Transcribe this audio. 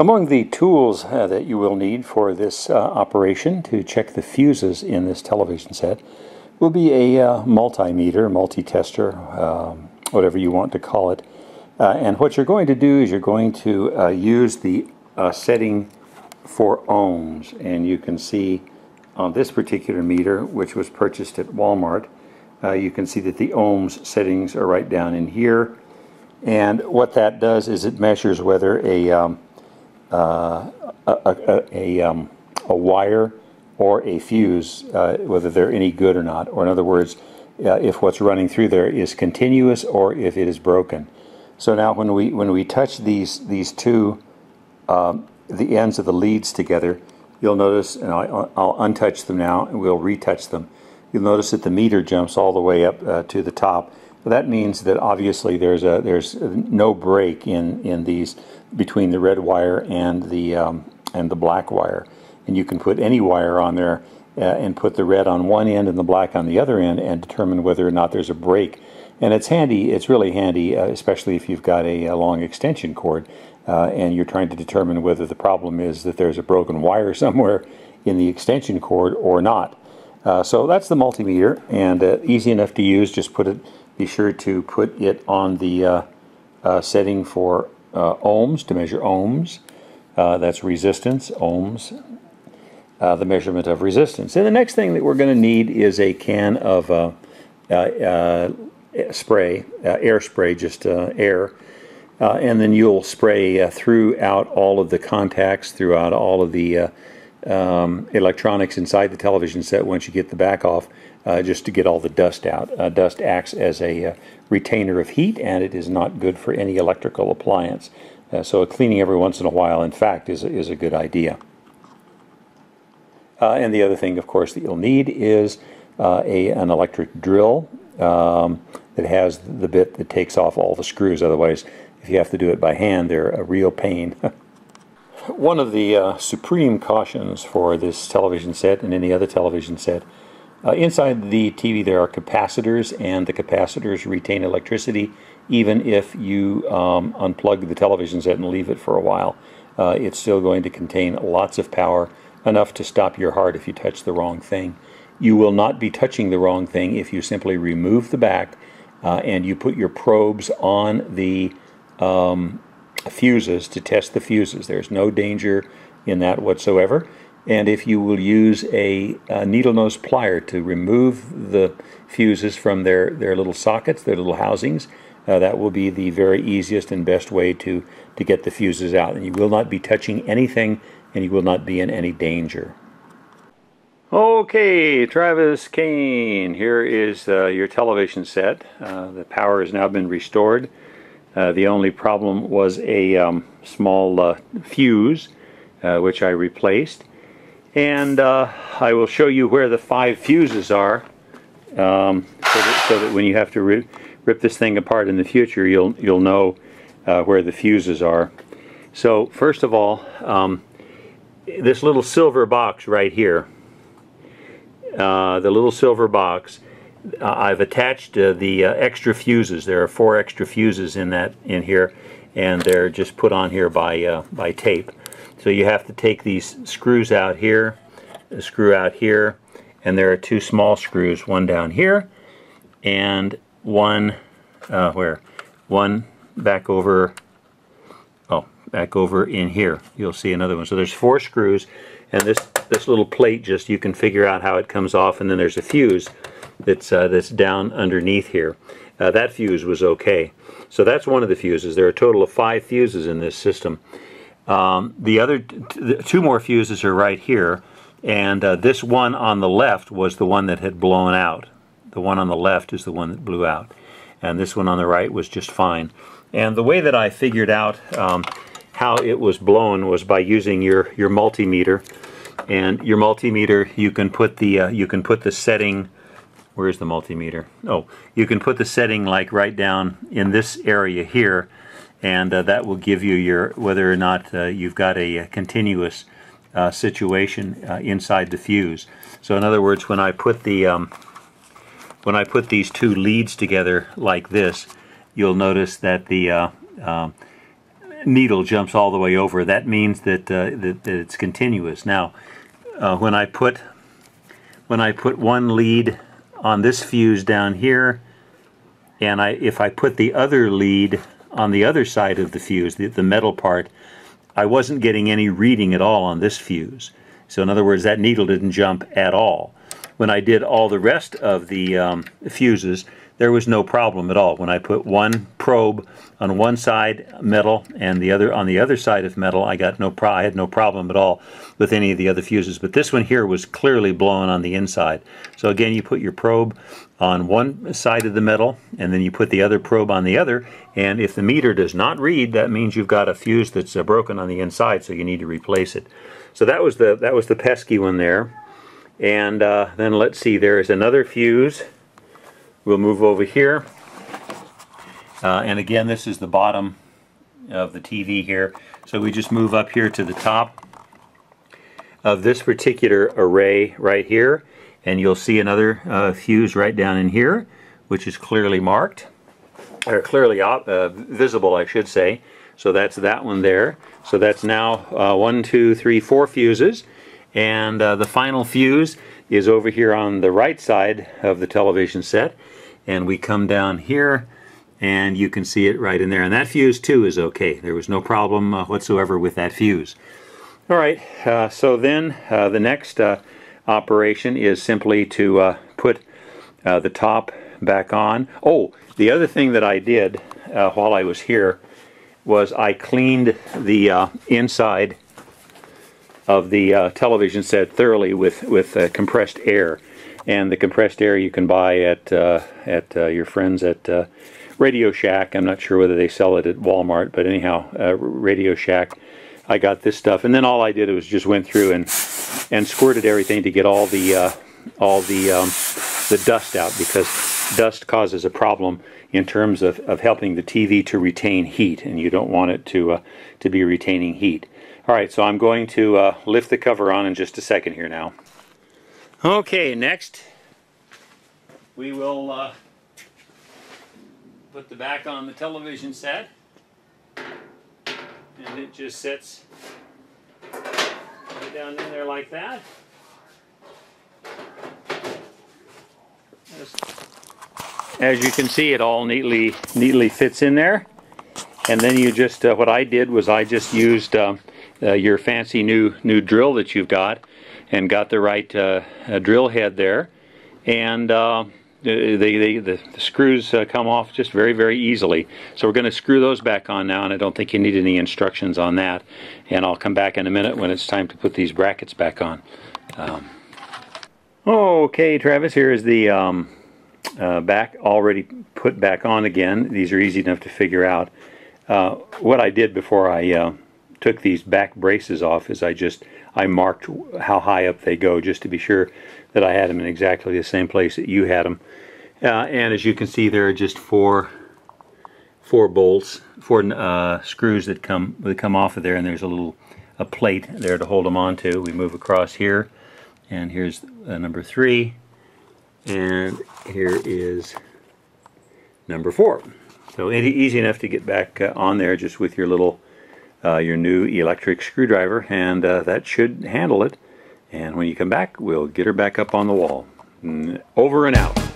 Among the tools that you will need for this operation to check the fuses in this television set will be a multimeter, multi-tester, whatever you want to call it. And what you're going to do is you're going to use the setting for ohms. And you can see on this particular meter, which was purchased at Walmart, you can see that the ohms settings are right down in here. And what that does is it measures whether a wire or a fuse, whether they're any good or not, or in other words, if what's running through there is continuous or if it is broken. So now when we touch these two, the ends of the leads together, you'll notice, and I'll untouch them now and we'll retouch them. You'll notice that the meter jumps all the way up to the top. That means that obviously there's no break in these between the red wire and the black wire, and you can put any wire on there and put the red on one end and the black on the other end and determine whether or not there's a break. And it's handy. It's really handy, especially if you've got a long extension cord and you're trying to determine whether the problem is that there's a broken wire somewhere in the extension cord or not. So that's the multimeter, and easy enough to use. Just be sure to put it on the setting for ohms, to measure ohms. That's resistance, ohms, the measurement of resistance. And the next thing that we're going to need is a can of spray, air spray, just air. And then you'll spray throughout all of the contacts, throughout all of the electronics inside the television set once you get the back off, just to get all the dust out. Dust acts as a retainer of heat, and it is not good for any electrical appliance. So cleaning every once in a while, in fact, is a good idea. And the other thing, of course, that you'll need is an electric drill that has the bit that takes off all the screws. Otherwise, if you have to do it by hand, they're a real pain. One of the supreme cautions for this television set and any other television set, inside the TV there are capacitors, and the capacitors retain electricity even if you unplug the television set and leave it for a while. It's still going to contain lots of power, enough to stop your heart if you touch the wrong thing. You will not be touching the wrong thing if you simply remove the back and you put your probes on the fuses to test the fuses. There's no danger in that whatsoever. And if you will use a needle nose plier to remove the fuses from their little sockets, their little housings, that will be the very easiest and best way to get the fuses out. And you will not be touching anything, and you will not be in any danger. Okay, Travis Kane, here is your television set. The power has now been restored. The only problem was a small fuse, which I replaced. And I will show you where the 5 fuses are, so that when you have to rip this thing apart in the future, you'll know where the fuses are. So first of all, this little silver box right here, the little silver box, I've attached the extra fuses. There are 4 extra fuses in here, and they're just put on here by tape. So you have to take these screws out here, a screw out here, and there are 2 small screws, one down here, and one one back over. Oh, back over in here. You'll see another one. So there's 4 screws, and this little plate, just you can figure out how it comes off, and then there's a fuse that's down underneath here. That fuse was okay. So that's one of the fuses. There are a total of 5 fuses in this system. The other 2 more fuses are right here, and this one on the left was the one that had blown out. The one on the left is the one that blew out, and this one on the right was just fine. And the way that I figured out how it was blown was by using your multimeter. And your multimeter, you can put the setting. Where's the multimeter? Oh, you can put the setting like right down in this area here, and that will give you whether or not you've got a continuous situation inside the fuse. So in other words, when I put these 2 leads together like this, you'll notice that needle jumps all the way over, that means that, that it's continuous. Now, when I put one lead on this fuse down here, and if I put the other lead on the other side of the fuse, the metal part, I wasn't getting any reading at all on this fuse. So in other words, that needle didn't jump at all. When I did all the rest of the fuses, there was no problem at all. When I put one probe on one side metal and the other on the other side of metal, I had no problem at all with any of the other fuses. But this one here was clearly blown on the inside. So again, you put your probe on one side of the metal, and then you put the other probe on the other, and if the meter does not read, that means you've got a fuse that's broken on the inside, so you need to replace it. So that was the pesky one there. And then let's see, there is another fuse. We'll move over here, and again, this is the bottom of the TV here. So we just move up here to the top of this particular array right here, and you'll see another fuse right down in here, which is clearly marked, or clearly visible, I should say. So that's that one there. So that's now 1, 2, 3, 4 fuses, and the final fuse is over here on the right side of the television set, and we come down here and you can see it right in there, and that fuse too is okay. There was no problem whatsoever with that fuse. Alright, so then the next operation is simply to put the top back on. Oh, the other thing that I did while I was here was I cleaned the inside of the television set thoroughly with compressed air, and the compressed air you can buy at your friends at Radio Shack. I'm not sure whether they sell it at Walmart, but anyhow, Radio Shack. I got this stuff, and then all I did was just went through and squirted everything to get all the dust out, because dust causes a problem in terms of helping the TV to retain heat, and you don't want it to be retaining heat. Alright, so I'm going to lift the cover on in just a second here now. Okay, next we will put the back on the television set, and it just sits right down in there like that. As you can see, it all neatly fits in there. And then you just, what I did was I just used your fancy new drill that you've got, and got the right drill head there, and the screws come off just very easily. So we're going to screw those back on now, and I don't think you need any instructions on that, and I'll come back in a minute when it's time to put these brackets back on. Okay, Travis, here is the back already put back on again. These are easy enough to figure out. What I did before I took these back braces off is I marked how high up they go, just to be sure that I had them in exactly the same place that you had them. And as you can see, there are just four bolts, four screws that come off of there, and there's a plate there to hold them onto. We move across here, and here's number 3, and here is number 4. So easy enough to get back on there just with your little your new electric screwdriver, and that should handle it. And when you come back, we'll get her back up on the wall. Over and out.